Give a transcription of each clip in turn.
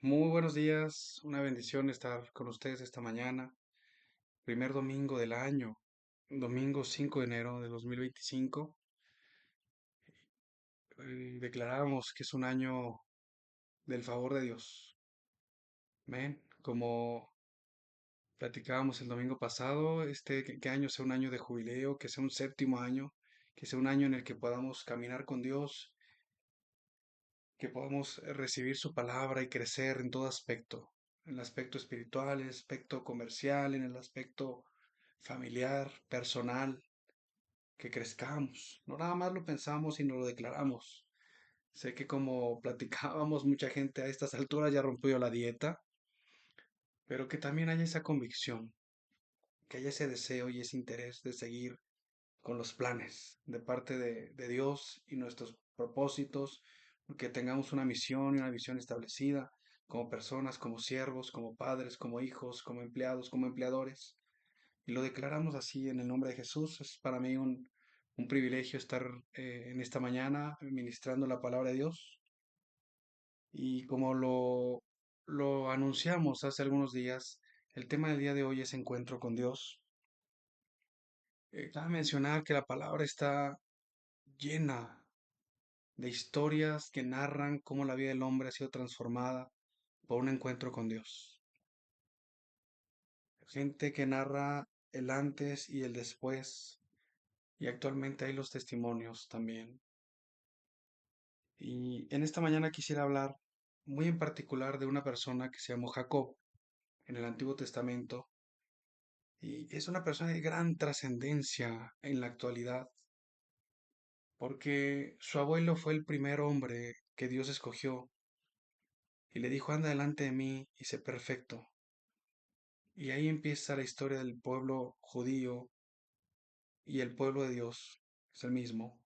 Muy buenos días, una bendición estar con ustedes esta mañana, primer domingo del año, domingo 5 de enero de 2025. Declaramos que es un año del favor de Dios. Amén. Como platicábamos el domingo pasado, que año sea un año de jubileo, que sea un séptimo año, que sea un año en el que podamos caminar con Dios, que podamos recibir su palabra y crecer en todo aspecto, en el aspecto espiritual, en el aspecto comercial, en el aspecto familiar, personal, que crezcamos. No nada más lo pensamos y nos lo declaramos. Sé que como platicábamos, mucha gente a estas alturas ya rompió la dieta, pero que también haya esa convicción, que haya ese deseo y ese interés de seguir con los planes de parte de Dios y nuestros propósitos, que tengamos una misión y una visión establecida como personas, como siervos, como padres, como hijos, como empleados, como empleadores. Y lo declaramos así en el nombre de Jesús. Es para mí un privilegio estar en esta mañana ministrando la palabra de Dios. Y como lo anunciamos hace algunos días, el tema del día de hoy es encuentro con Dios. Cabe mencionar que la palabra está llena de historias que narran cómo la vida del hombre ha sido transformada por un encuentro con Dios. Gente que narra el antes y el después, y actualmente hay los testimonios también. Y en esta mañana quisiera hablar muy en particular de una persona que se llamó Jacob en el Antiguo Testamento, y es una persona de gran trascendencia en la actualidad, porque su abuelo fue el primer hombre que Dios escogió y le dijo, anda delante de mí y sé perfecto. Y ahí empieza la historia del pueblo judío y el pueblo de Dios, es el mismo,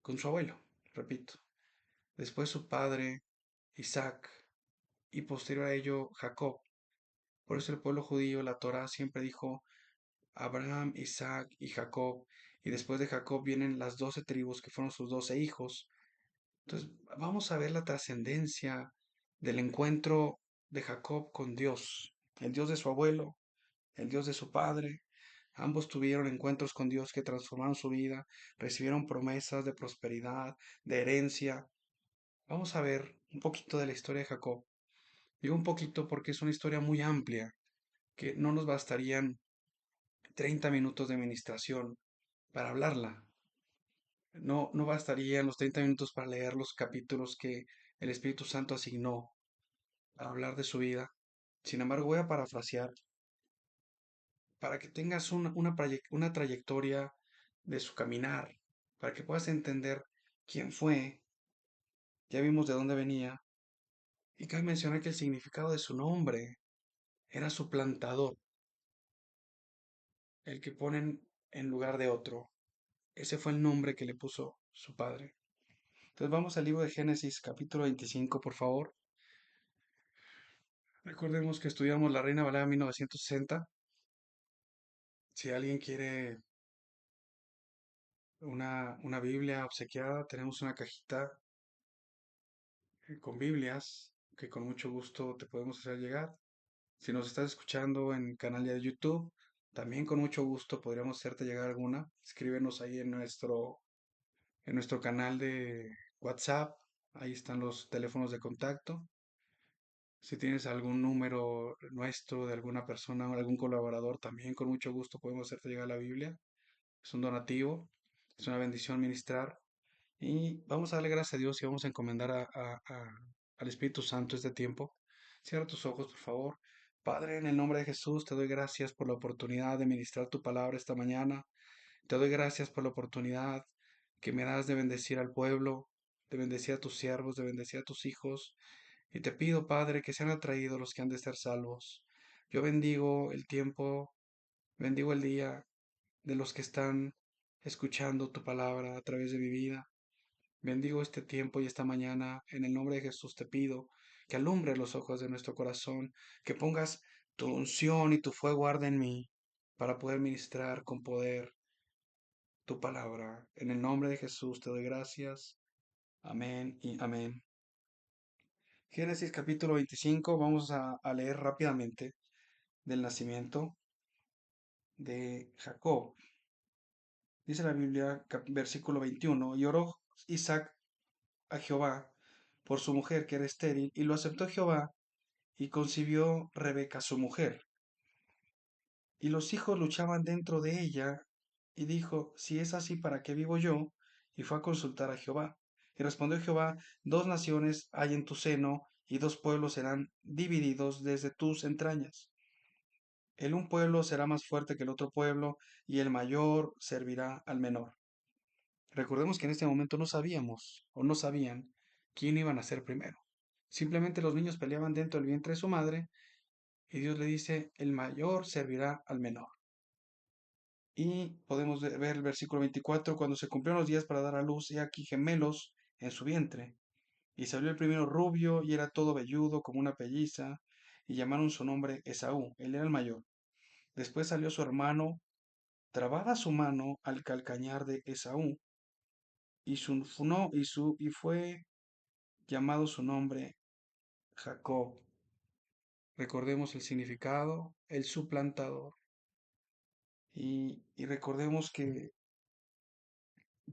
con su abuelo, repito. Después su padre, Isaac, y posterior a ello, Jacob. Por eso el pueblo judío, la Torá siempre dijo Abraham, Isaac y Jacob, y después de Jacob vienen las 12 tribus que fueron sus 12 hijos. Entonces, vamos a ver la trascendencia del encuentro de Jacob con Dios, el Dios de su abuelo, el Dios de su padre. Ambos tuvieron encuentros con Dios que transformaron su vida, recibieron promesas de prosperidad, de herencia. Vamos a ver un poquito de la historia de Jacob. Digo un poquito porque es una historia muy amplia, que no nos bastarían 30 minutos de ministración para hablarla. No bastarían los 30 minutos para leer los capítulos que el Espíritu Santo asignó para hablar de su vida. Sin embargo, voy a parafrasear para que tengas una trayectoria de su caminar, para que puedas entender quién fue, ya vimos de dónde venía, y cabe mencionar que el significado de su nombre era suplantador, el que ponen en lugar de otro. Ese fue el nombre que le puso su padre. Entonces vamos al libro de Génesis capítulo 25, por favor. Recordemos que estudiamos la Reina Valera 1960. Si alguien quiere una Biblia obsequiada, tenemos una cajita con Biblias que con mucho gusto te podemos hacer llegar. Si nos estás escuchando en canal de YouTube, también con mucho gusto podríamos hacerte llegar alguna. Escríbenos ahí en nuestro canal de WhatsApp. Ahí están los teléfonos de contacto. Si tienes algún número nuestro de alguna persona o algún colaborador, también con mucho gusto podemos hacerte llegar la Biblia. Es un donativo, es una bendición ministrar. Y vamos a darle gracias a Dios y vamos a encomendar al Espíritu Santo este tiempo. Cierra tus ojos, por favor. Padre, en el nombre de Jesús, te doy gracias por la oportunidad de ministrar tu palabra esta mañana. Te doy gracias por la oportunidad que me das de bendecir al pueblo, de bendecir a tus siervos, de bendecir a tus hijos. Y te pido, Padre, que sean atraídos los que han de ser salvos. Yo bendigo el tiempo, bendigo el día de los que están escuchando tu palabra a través de mi vida. Bendigo este tiempo y esta mañana. En el nombre de Jesús te pido que alumbres los ojos de nuestro corazón, que pongas tu unción y tu fuego arde en mí para poder ministrar con poder tu palabra. En el nombre de Jesús te doy gracias. Amén y amén. Génesis capítulo 25, vamos a leer rápidamente del nacimiento de Jacob. Dice la Biblia, versículo 21, y oró Isaac a Jehová por su mujer que era estéril, y lo aceptó Jehová, y concibió Rebeca su mujer. Y los hijos luchaban dentro de ella, y dijo, si es así, ¿para qué vivo yo? Y fue a consultar a Jehová. Y respondió Jehová, dos naciones hay en tu seno, y dos pueblos serán divididos desde tus entrañas. El un pueblo será más fuerte que el otro pueblo, y el mayor servirá al menor. Recordemos que en este momento no sabíamos, o no sabían, quién iban a ser primero. Simplemente los niños peleaban dentro del vientre de su madre, y Dios le dice, el mayor servirá al menor. Y podemos ver el versículo 24, cuando se cumplieron los días para dar a luz, he aquí gemelos en su vientre. Y salió el primero rubio y era todo velludo como una pelliza, y llamaron su nombre Esaú, él era el mayor. Después salió su hermano, trabada su mano al calcañar de Esaú, y y fue llamado su nombre Jacob. Recordemos el significado, el suplantador, y recordemos que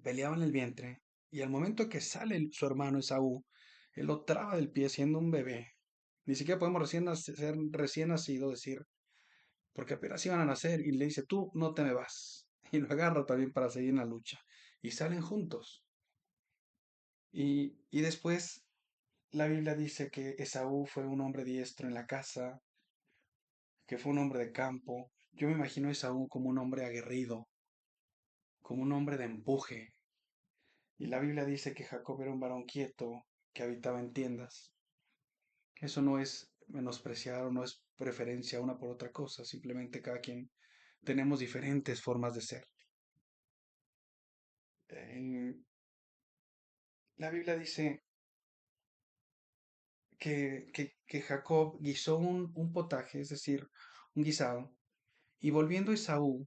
peleaba en el vientre, y al momento que sale su hermano Esaú, él lo traba del pie siendo un bebé. Ni siquiera podemos ser recién nacido, decir, porque apenas iban a nacer, y le dice, tú no te me vas. Y lo agarra también para seguir en la lucha. Y salen juntos. Y después la Biblia dice que Esaú fue un hombre diestro en la casa, que fue un hombre de campo. Yo me imagino a Esaú como un hombre aguerrido, como un hombre de empuje. Y la Biblia dice que Jacob era un varón quieto que habitaba en tiendas. Eso no es menospreciar o no es preferencia una por otra cosa, simplemente cada quien tenemos diferentes formas de ser. En- la Biblia dice que Jacob guisó un potaje, es decir, un guisado, y volviendo Esaú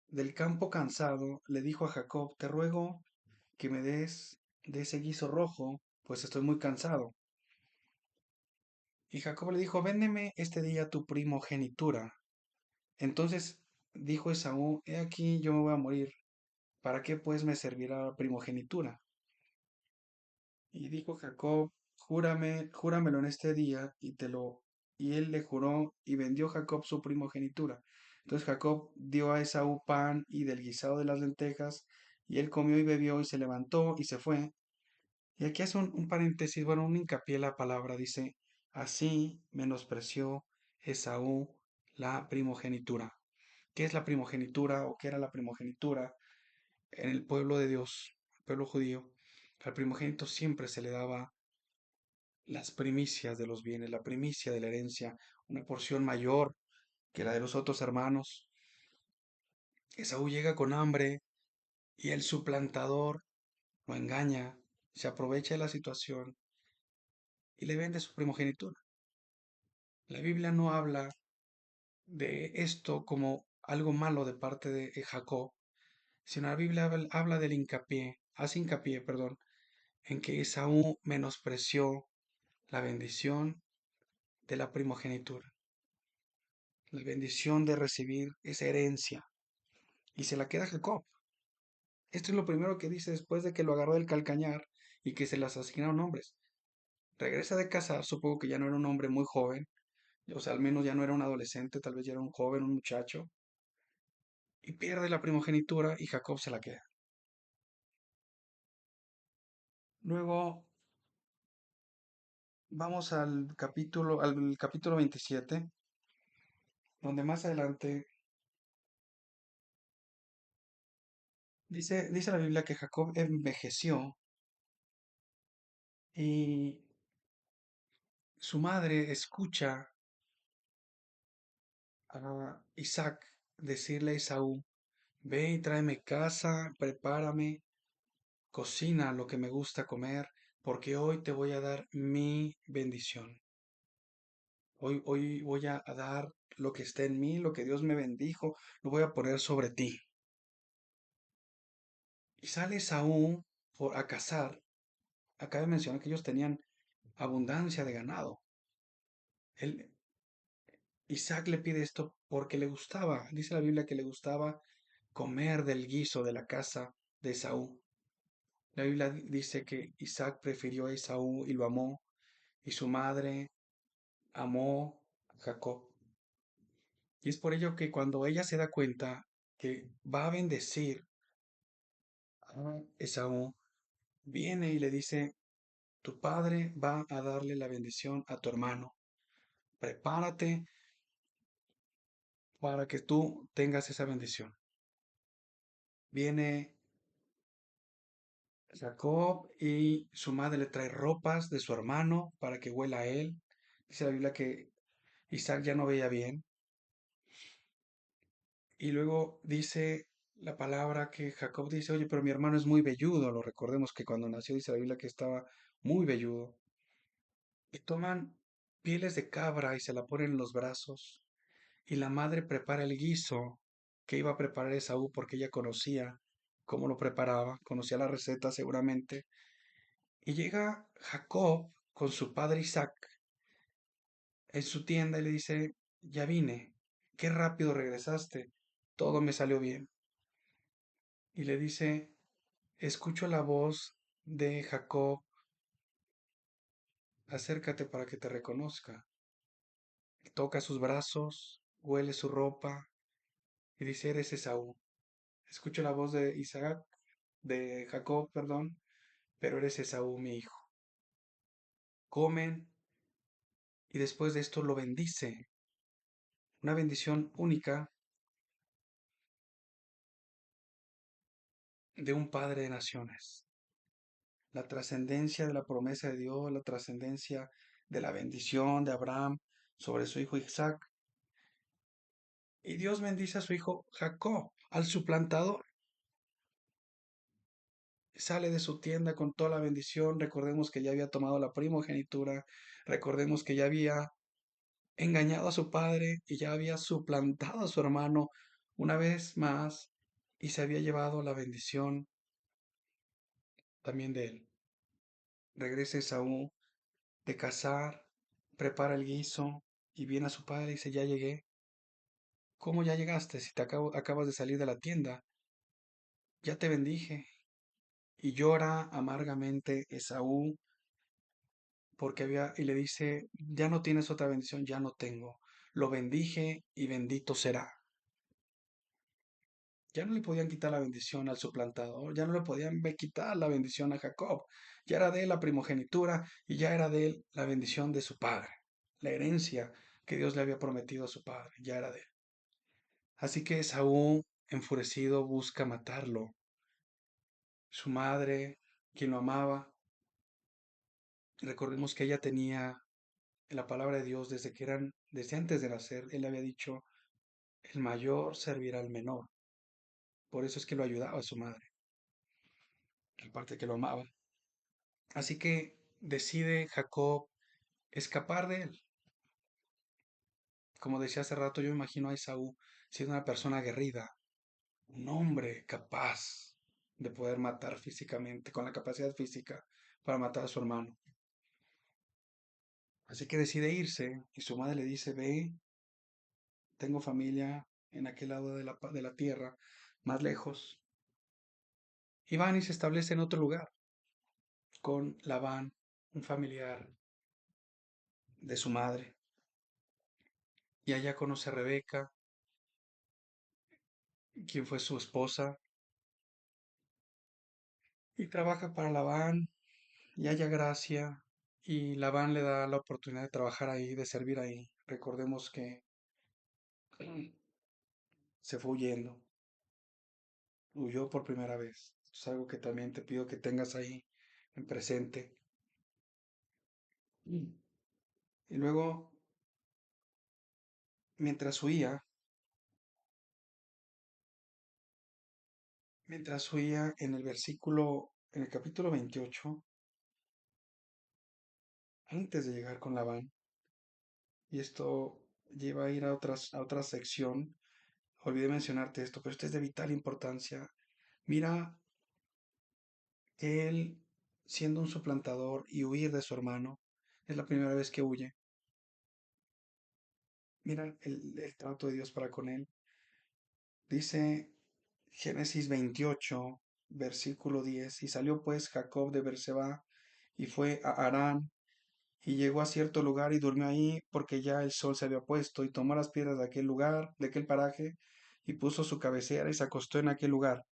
del campo cansado, le dijo a Jacob, te ruego que me des de ese guiso rojo, pues estoy muy cansado. Y Jacob le dijo, véndeme este día tu primogenitura. Entonces dijo Esaú, he aquí yo me voy a morir, ¿para qué pues me servirá la primogenitura? Y dijo Jacob, júramelo en este día, y él le juró, y vendió Jacob su primogenitura. Entonces Jacob dio a Esaú pan y del guisado de las lentejas, y él comió y bebió, y se levantó y se fue. Y aquí hace un paréntesis, bueno, un hincapié en la palabra, dice, así menospreció Esaú la primogenitura. ¿Qué es la primogenitura o qué era la primogenitura en el pueblo de Dios, el pueblo judío? Al primogénito siempre se le daba las primicias de los bienes, la primicia de la herencia, una porción mayor que la de los otros hermanos. Esaú llega con hambre y el suplantador lo engaña, se aprovecha de la situación y le vende su primogenitura. La Biblia no habla de esto como algo malo de parte de Jacob, sino la Biblia habla del hincapié, hace hincapié, perdón, en que Esaú menospreció la bendición de la primogenitura, la bendición de recibir esa herencia, y se la queda Jacob. Esto es lo primero que dice después de que lo agarró del calcañar y que se las asignaron hombres. Regresa de casar, supongo que ya no era un hombre muy joven, o sea, al menos ya no era un adolescente, tal vez ya era un joven, un muchacho, y pierde la primogenitura y Jacob se la queda. Luego vamos al capítulo 27, donde más adelante dice la Biblia que Jacob envejeció y su madre escucha a Isaac decirle a Esaú, ve y tráeme casa, prepárame, cocina lo que me gusta comer, porque hoy te voy a dar mi bendición. Hoy voy a dar lo que está en mí, lo que Dios me bendijo, lo voy a poner sobre ti. Y sale Esaú a cazar. Acaba de mencionar que ellos tenían abundancia de ganado. Él, Isaac le pide esto porque le gustaba, dice la Biblia que le gustaba comer del guiso de la casa de Esaú. La Biblia dice que Isaac prefirió a Esaú y lo amó, y su madre amó a Jacob. Y es por ello que cuando ella se da cuenta que va a bendecir a Esaú, viene y le dice, tu padre va a darle la bendición a tu hermano. Prepárate para que tú tengas esa bendición. Viene Jacob y su madre le trae ropas de su hermano para que huela a él. Dice la Biblia que Isaac ya no veía bien. Y luego dice la palabra que Jacob dice, oye, pero mi hermano es muy velludo. Lo recordemos que cuando nació dice la Biblia que estaba muy velludo. Y toman pieles de cabra y se la ponen en los brazos. Y la madre prepara el guiso que iba a preparar Esaú porque ella conocía cómo lo preparaba, conocía la receta seguramente. Y llega Jacob con su padre Isaac en su tienda y le dice, ya vine, qué rápido regresaste, todo me salió bien. Y le dice, escucho la voz de Jacob, acércate para que te reconozca. Toca sus brazos, huele su ropa y dice, eres Esaú. Escucho la voz de Isaac, de Jacob, perdón, pero eres Esaú, mi hijo. Comen y después de esto lo bendice. Una bendición única de un padre de naciones. La trascendencia de la promesa de Dios, la trascendencia de la bendición de Abraham sobre su hijo Isaac. Y Dios bendice a su hijo Jacob, al suplantador. Sale de su tienda con toda la bendición. Recordemos que ya había tomado la primogenitura. Recordemos que ya había engañado a su padre y ya había suplantado a su hermano una vez más y se había llevado la bendición también de él. Regresa Esaú de cazar, prepara el guiso y viene a su padre y dice, ya llegué. ¿Cómo ya llegaste? Si acabas de salir de la tienda, ya te bendije. Y llora amargamente Esaú y le dice, ya no tienes otra bendición, ya no tengo. Lo bendije y bendito será. Ya no le podían quitar la bendición al suplantador, ya no le podían quitar la bendición a Jacob. Ya era de él la primogenitura y ya era de él la bendición de su padre. La herencia que Dios le había prometido a su padre, ya era de él. Así que Esaú, enfurecido, busca matarlo. Su madre, quien lo amaba, recordemos que ella tenía la palabra de Dios desde antes de nacer, él había dicho, el mayor servirá al menor. Por eso es que lo ayudaba a su madre, aparte que lo amaba. Así que decide Jacob escapar de él. Como decía hace rato, yo me imagino a Esaú siendo una persona aguerrida, un hombre capaz de poder matar físicamente, con la capacidad física para matar a su hermano. Así que decide irse y su madre le dice, ve, tengo familia en aquel lado de la tierra, más lejos. Y van y se establece en otro lugar con Labán, un familiar de su madre. Y allá conoce a Rebeca, quien fue su esposa, y trabaja para Labán y halla gracia. Y Labán le da la oportunidad de trabajar ahí, de servir ahí. Recordemos que se fue huyó por primera vez. Es algo que también te pido que tengas ahí en presente. Mm. Y luego, mientras huía, en el capítulo 28, antes de llegar con Labán, y esto lleva a ir a otra sección, olvidé mencionarte esto, pero esto es de vital importancia. Mira que él, siendo un suplantador y huir de su hermano, Es la primera vez que huye. Mira el trato de Dios para con él. Dice Génesis 28, versículo 10. Y salió pues Jacob de Berseba y fue a Harán y llegó a cierto lugar y durmió ahí porque ya el sol se había puesto y tomó las piedras de aquel lugar, de aquel paraje y puso su cabecera y se acostó en aquel lugar.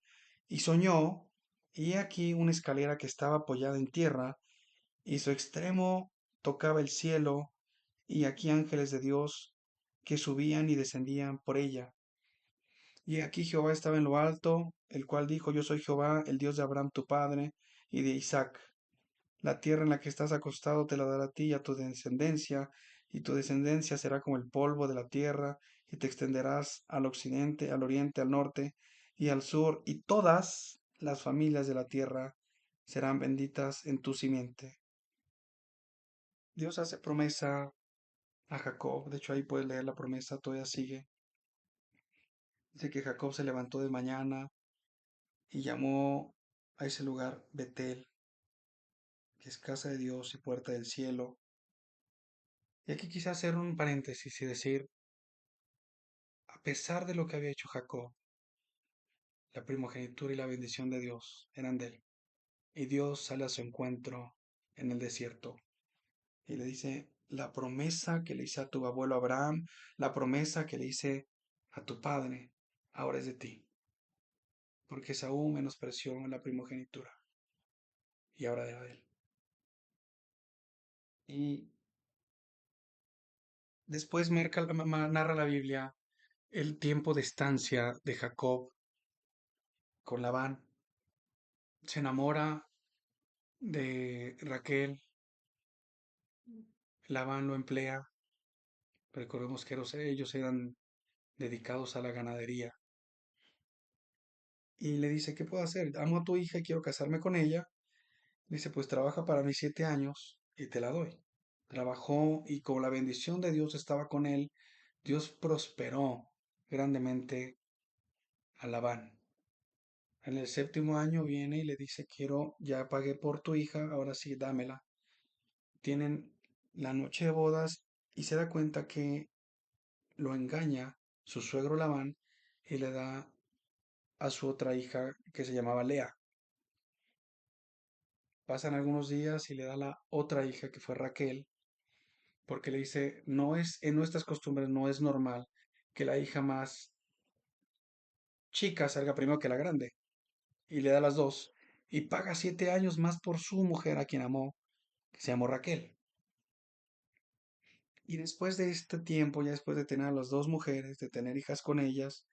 Y soñó, y he aquí una escalera que estaba apoyada en tierra y su extremo tocaba el cielo y aquí ángeles de Dios que subían y descendían por ella. Y aquí Jehová estaba en lo alto, el cual dijo, yo soy Jehová, el Dios de Abraham tu padre, y de Isaac. La tierra en la que estás acostado te la dará a ti y a tu descendencia, y tu descendencia será como el polvo de la tierra, y te extenderás al occidente, al oriente, al norte y al sur, y todas las familias de la tierra serán benditas en tu simiente. Dios hace promesa a Jacob, de hecho ahí puedes leer la promesa, todavía sigue. Dice que Jacob se levantó de mañana y llamó a ese lugar Betel, que es casa de Dios y puerta del cielo. Y aquí quise hacer un paréntesis y decir, a pesar de lo que había hecho Jacob, la primogenitura y la bendición de Dios eran de él. Y Dios sale a su encuentro en el desierto y le dice, la promesa que le hice a tu abuelo Abraham, la promesa que le hice a tu padre, ahora es de ti, porque Esaú menospreció la primogenitura y ahora era de él. Y después narra la Biblia el tiempo de estancia de Jacob con Labán. Se enamora de Raquel, Labán lo emplea. Recordemos que ellos eran dedicados a la ganadería. Y le dice, ¿qué puedo hacer? Amo a tu hija y quiero casarme con ella. Dice, pues trabaja para mí 7 años y te la doy. Trabajó y con la bendición de Dios estaba con él. Dios prosperó grandemente a Labán. En el séptimo año viene y le dice, quiero, ya pagué por tu hija, ahora sí, dámela. Tienen la noche de bodas y se da cuenta que lo engaña su suegro Labán y le da a su otra hija que se llamaba Lea. Pasan algunos días y le da la otra hija que fue Raquel, porque le dice, no es, en nuestras costumbres no es normal que la hija más chica salga primero que la grande, y le da las dos, y paga 7 años más por su mujer a quien amó, que se llamó Raquel. Y después de este tiempo, ya después de tener a las dos mujeres, de tener hijos con ellas,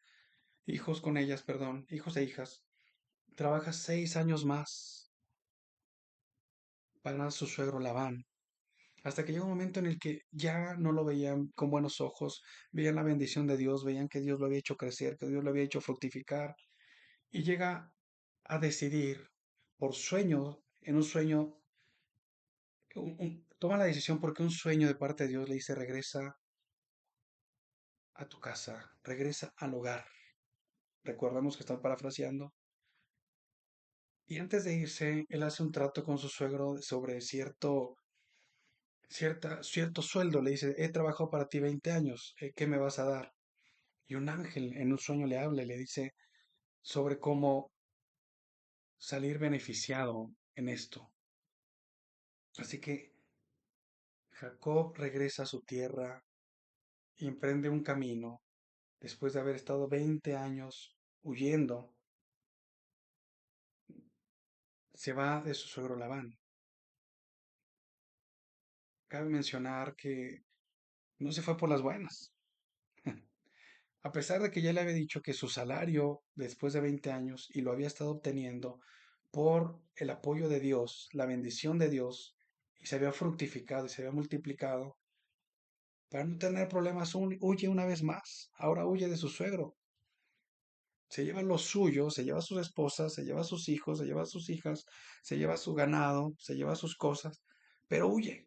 perdón, hijos e hijas, trabaja 6 años más para su suegro Labán, hasta que llega un momento en el que ya no lo veían con buenos ojos, veían la bendición de Dios, veían que Dios lo había hecho crecer, que Dios lo había hecho fructificar, y llega a decidir por sueño, en un sueño, toma la decisión porque un sueño de parte de Dios le dice, regresa a tu casa, regresa al hogar. Recordamos que están parafraseando. Y antes de irse, él hace un trato con su suegro sobre cierto sueldo. Le dice, he trabajado para ti 20 años, ¿qué me vas a dar? Y un ángel en un sueño le habla y le dice sobre cómo salir beneficiado en esto. Así que Jacob regresa a su tierra y emprende un camino después de haber estado 20 años huyendo. Se va de su suegro Labán. Cabe mencionar que no se fue por las buenas. A pesar de que ya le había dicho que su salario después de 20 años y lo había estado obteniendo por el apoyo de Dios, la bendición de Dios, y se había fructificado y se había multiplicado, para no tener problemas, huye una vez más. Ahora huye de su suegro. Se lleva lo suyo, se lleva a sus esposas, se lleva a sus hijos, se lleva a sus hijas, se lleva a su ganado, se lleva sus cosas, pero huye.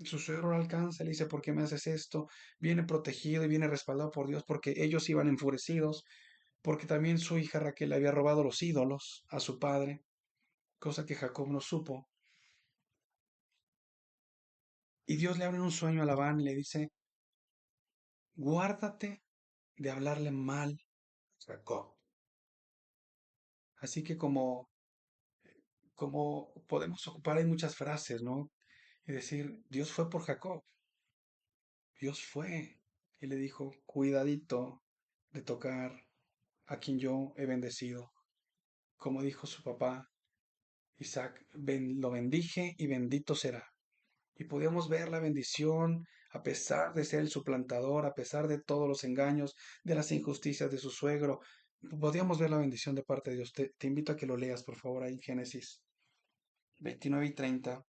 Su suegro lo alcanza, le dice, ¿por qué me haces esto? Viene protegido y viene respaldado por Dios porque ellos iban enfurecidos, porque también su hija Raquel le había robado los ídolos a su padre, cosa que Jacob no supo. Y Dios le abre en un sueño a Labán y le dice, guárdate de hablarle mal a Jacob. Así que como podemos ocupar hay muchas frases, ¿no? Y decir, Dios fue por Jacob, Dios fue. Y le dijo, cuidadito de tocar a quien yo he bendecido. Como dijo su papá, Isaac, lo bendije y bendito será. Y podíamos ver la bendición a pesar de ser el suplantador, a pesar de todos los engaños, de las injusticias de su suegro. Podíamos ver la bendición de parte de Dios. Te invito a que lo leas, por favor, ahí en Génesis 29 y 30,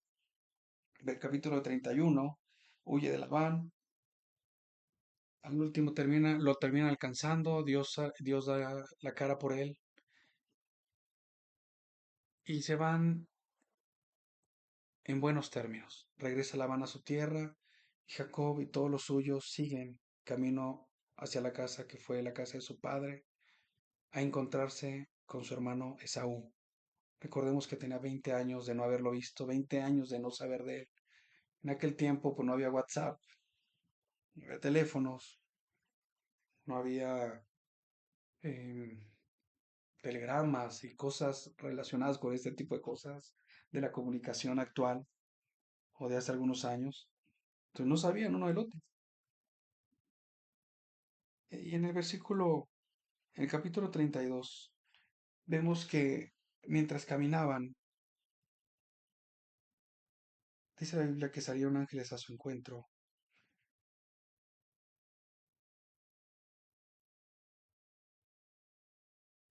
del capítulo 31. Huye de Labán, al último lo termina alcanzando, Dios da la cara por él y se van en buenos términos. Regresa Labán a su tierra y Jacob y todos los suyos siguen camino hacia la casa que fue la casa de su padre, a encontrarse con su hermano Esaú. Recordemos que tenía 20 años de no haberlo visto, 20 años de no saber de él. En aquel tiempo pues no había WhatsApp, no había teléfonos, no había em, telegramas y cosas relacionadas con este tipo de cosas de la comunicación actual o de hace algunos años. Entonces no sabían uno del otro. Y en el capítulo 32, vemos que mientras caminaban, dice la Biblia que salieron ángeles a su encuentro.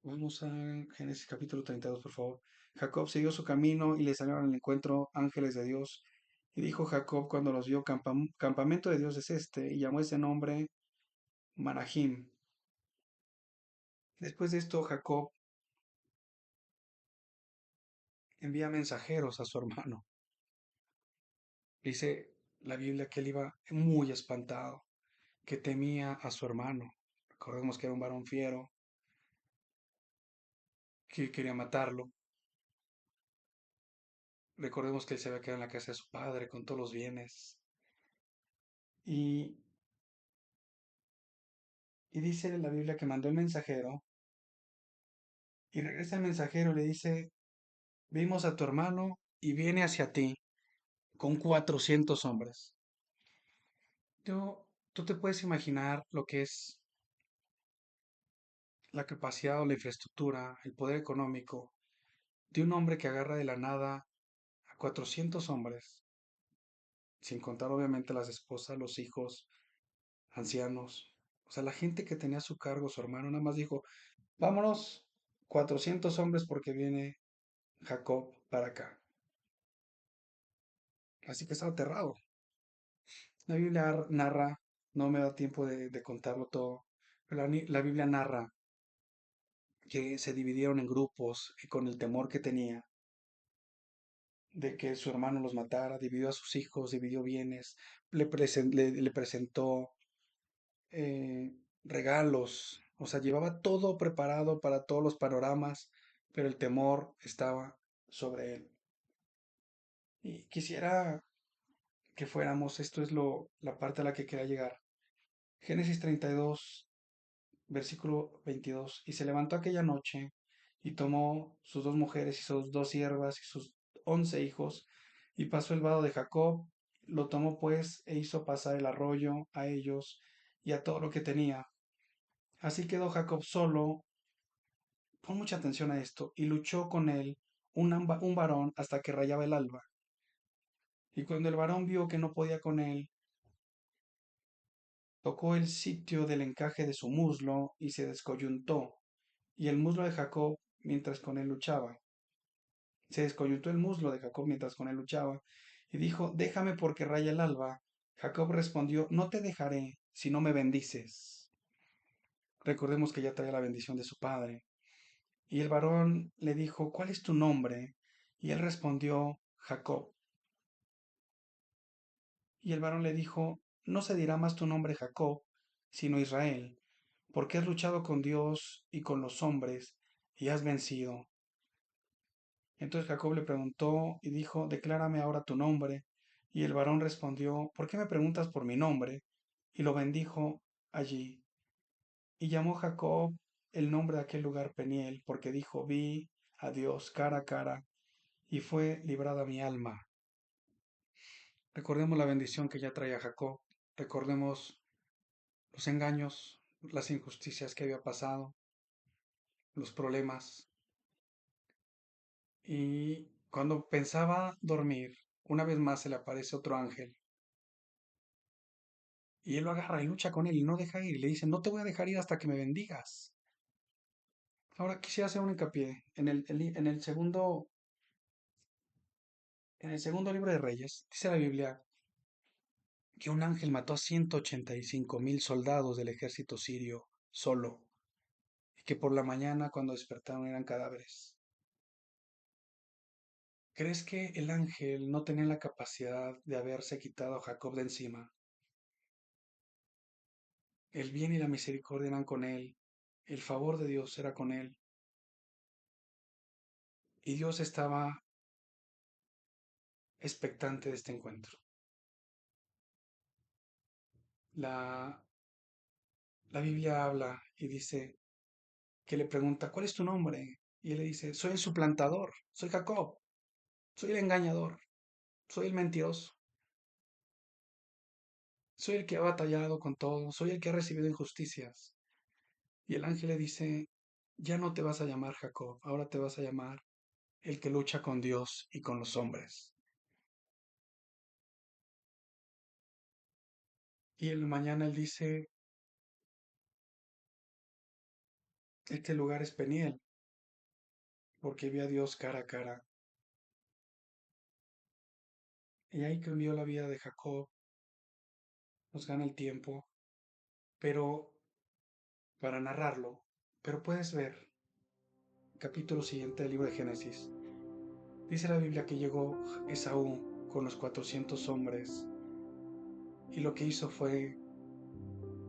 Vamos a Génesis capítulo 32, por favor. Jacob siguió su camino y le salieron al encuentro ángeles de Dios. Y dijo Jacob cuando los vio, campamento de Dios es este, y llamó ese nombre Manahim. Después de esto, Jacob envía mensajeros a su hermano. Dice la Biblia que él iba muy espantado, que temía a su hermano. Recordemos que era un varón fiero, que quería matarlo. Recordemos que él se había quedado en la casa de su padre con todos los bienes. Y, y dice la Biblia que mandó el mensajero y regresa el mensajero y le dice, vimos a tu hermano y viene hacia ti con 400 hombres. Tú te puedes imaginar lo que es la capacidad o la infraestructura, el poder económico de un hombre que agarra de la nada a 400 hombres, sin contar obviamente las esposas, los hijos, ancianos. O sea, la gente que tenía a su cargo, su hermano, nada más dijo, vámonos, 400 hombres porque viene Jacob para acá. Así que estaba aterrado. La Biblia narra, no me da tiempo de contarlo todo, pero la Biblia narra que se dividieron en grupos y con el temor que tenía de que su hermano los matara, dividió a sus hijos, dividió bienes, le presentó eh, regalos, o sea, llevaba todo preparado para todos los panoramas, pero el temor estaba sobre él. Y quisiera que fuéramos, esto es la parte a la que quería llegar. Génesis 32, versículo 22. Y se levantó aquella noche y tomó sus dos mujeres y sus dos siervas y sus 11 hijos y pasó el vado de Jacob. Lo tomó pues e hizo pasar el arroyo a ellos y a todo lo que tenía. Así quedó Jacob solo. Pon mucha atención a esto. Y luchó con él un varón hasta que rayaba el alba. Y cuando el varón vio que no podía con él, tocó el sitio del encaje de su muslo y se descoyuntó. Y el muslo de Jacob mientras con él luchaba. Se descoyuntó el muslo de Jacob mientras con él luchaba. Y dijo, déjame porque raya el alba. Jacob respondió, no te dejaré si no me bendices. Recordemos que ya traía la bendición de su padre. Y el varón le dijo, ¿cuál es tu nombre? Y él respondió, Jacob. Y el varón le dijo, no se dirá más tu nombre Jacob, sino Israel, porque has luchado con Dios y con los hombres y has vencido. Entonces Jacob le preguntó y dijo, declárame ahora tu nombre. Y el varón respondió, ¿por qué me preguntas por mi nombre? Y lo bendijo allí. Y llamó Jacob el nombre de aquel lugar Peniel, porque dijo, vi a Dios cara a cara, y fue librada mi alma. Recordemos la bendición que ya traía Jacob, recordemos los engaños, las injusticias que había pasado, los problemas. Y cuando pensaba dormir, una vez más se le aparece otro ángel, y él lo agarra y lucha con él y no deja ir, y le dice, no te voy a dejar ir hasta que me bendigas. Ahora quisiera hacer un hincapié en el segundo libro de Reyes, dice la Biblia que un ángel mató a 185,000 soldados del ejército sirio solo, y que por la mañana cuando despertaron eran cadáveres. ¿Crees que el ángel no tenía la capacidad de haberse quitado a Jacob de encima? El bien y la misericordia eran con él, el favor de Dios era con él, y Dios estaba expectante de este encuentro. La, la Biblia habla y dice que le pregunta, ¿cuál es tu nombre? Y él le dice, soy el suplantador, soy Jacob, soy el engañador, soy el mentiroso, soy el que ha batallado con todo, soy el que ha recibido injusticias. Y el ángel le dice, ya no te vas a llamar Jacob, ahora te vas a llamar el que lucha con Dios y con los hombres. Y en la mañana él dice, este lugar es Peniel, porque vi a Dios cara a cara. Y ahí cambió la vida de Jacob, nos gana el tiempo, pero para narrarlo, pero puedes ver capítulo siguiente del libro de Génesis. Dice la Biblia que llegó Esaú con los 400 hombres y lo que hizo fue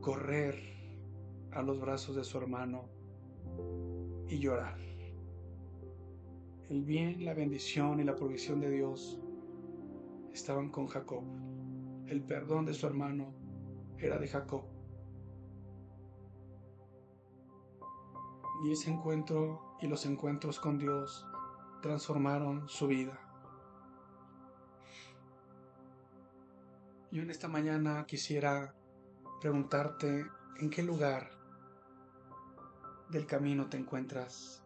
correr a los brazos de su hermano y llorar. El bien, la bendición y la provisión de Dios estaban con Jacob. El perdón de su hermano era de Jacob. Y ese encuentro y los encuentros con Dios transformaron su vida. Yo en esta mañana quisiera preguntarte en qué lugar del camino te encuentras,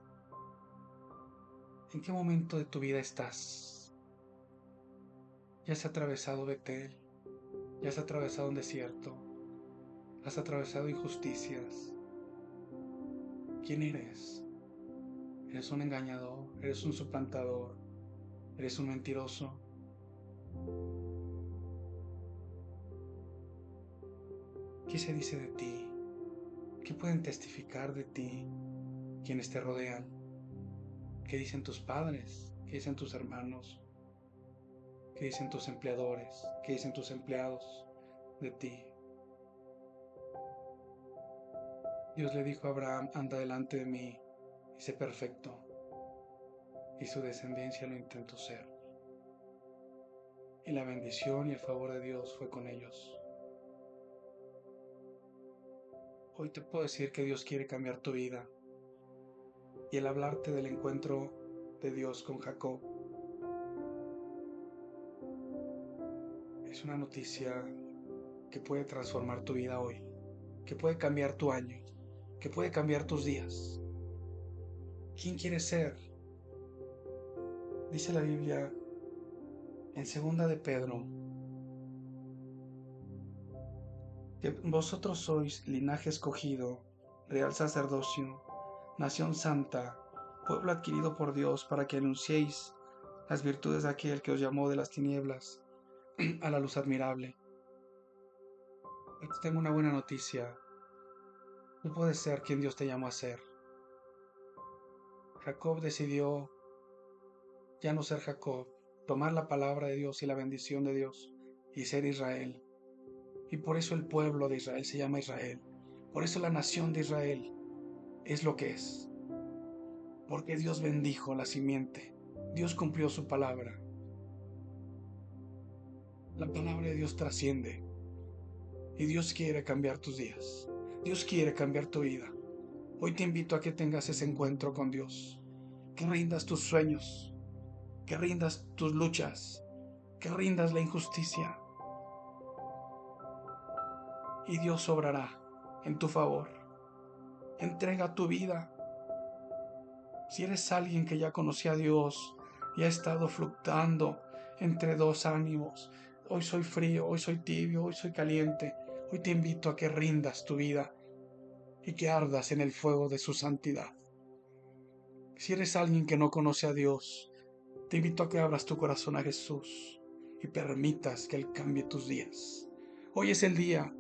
en qué momento de tu vida estás. Ya has atravesado Betel, ya has atravesado un desierto, has atravesado injusticias. ¿Quién eres? ¿Eres un engañador? ¿Eres un suplantador? ¿Eres un mentiroso? ¿Qué se dice de ti? ¿Qué pueden testificar de ti quienes te rodean? ¿Qué dicen tus padres? ¿Qué dicen tus hermanos? ¿Qué dicen tus empleadores? ¿Qué dicen tus empleados de ti? Dios le dijo a Abraham, anda delante de mí y sé perfecto, y su descendencia lo intentó ser. Y la bendición y el favor de Dios fue con ellos. Hoy te puedo decir que Dios quiere cambiar tu vida, y el hablarte del encuentro de Dios con Jacob es una noticia que puede transformar tu vida hoy, que puede cambiar tu año, que puede cambiar tus días. ¿Quién quieres ser? Dice la Biblia en segunda de Pedro que vosotros sois linaje escogido, real sacerdocio, nación santa, pueblo adquirido por Dios para que anunciéis las virtudes de aquel que os llamó de las tinieblas a la luz admirable. Hoy te tengo una buena noticia. Tú puedes ser quien Dios te llamó a ser. Jacob decidió ya no ser Jacob, tomar la palabra de Dios y la bendición de Dios y ser Israel. Y por eso el pueblo de Israel se llama Israel. Por eso la nación de Israel es lo que es. Porque Dios bendijo la simiente. Dios cumplió su palabra. La palabra de Dios trasciende y Dios quiere cambiar tus días. Dios quiere cambiar tu vida. Hoy te invito a que tengas ese encuentro con Dios, que rindas tus sueños, que rindas tus luchas, que rindas la injusticia y Dios obrará en tu favor. Entrega tu vida. Si eres alguien que ya conocía a Dios y ha estado fluctuando entre dos ánimos, hoy soy frío, hoy soy tibio, hoy soy caliente, hoy te invito a que rindas tu vida y que ardas en el fuego de su santidad. Si eres alguien que no conoce a Dios, te invito a que abras tu corazón a Jesús y permitas que Él cambie tus días. Hoy es el día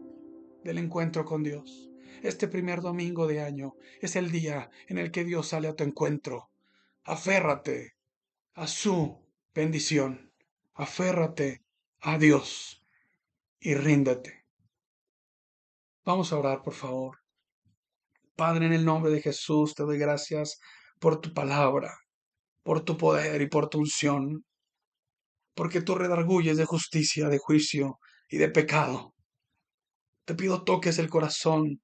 del encuentro con Dios. Este primer domingo de año es el día en el que Dios sale a tu encuentro. Aférrate a su bendición. Aférrate a Dios y ríndete. Vamos a orar, por favor. Padre, en el nombre de Jesús, te doy gracias por tu palabra, por tu poder y por tu unción, porque tú redarguyes de justicia, de juicio y de pecado. Te pido toques el corazón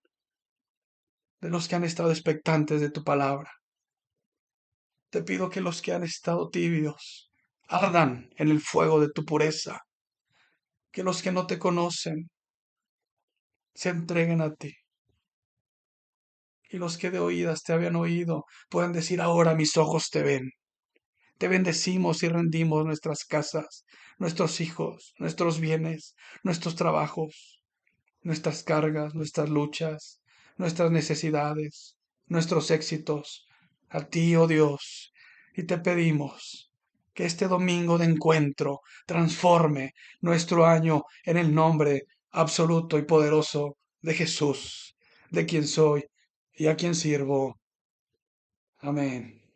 de los que han estado expectantes de tu palabra. Te pido que los que han estado tibios ardan en el fuego de tu pureza, que los que no te conocen se entreguen a ti, y los que de oídas te habían oído puedan decir ahora mis ojos te ven. Te bendecimos y rendimos nuestras casas, nuestros hijos, nuestros bienes, nuestros trabajos, nuestras cargas, nuestras luchas, nuestras necesidades, nuestros éxitos, a ti, oh Dios, y te pedimos que este domingo de encuentro transforme nuestro año en el nombre absoluto y poderoso de Jesús, de quien soy y a quien sirvo. Amén.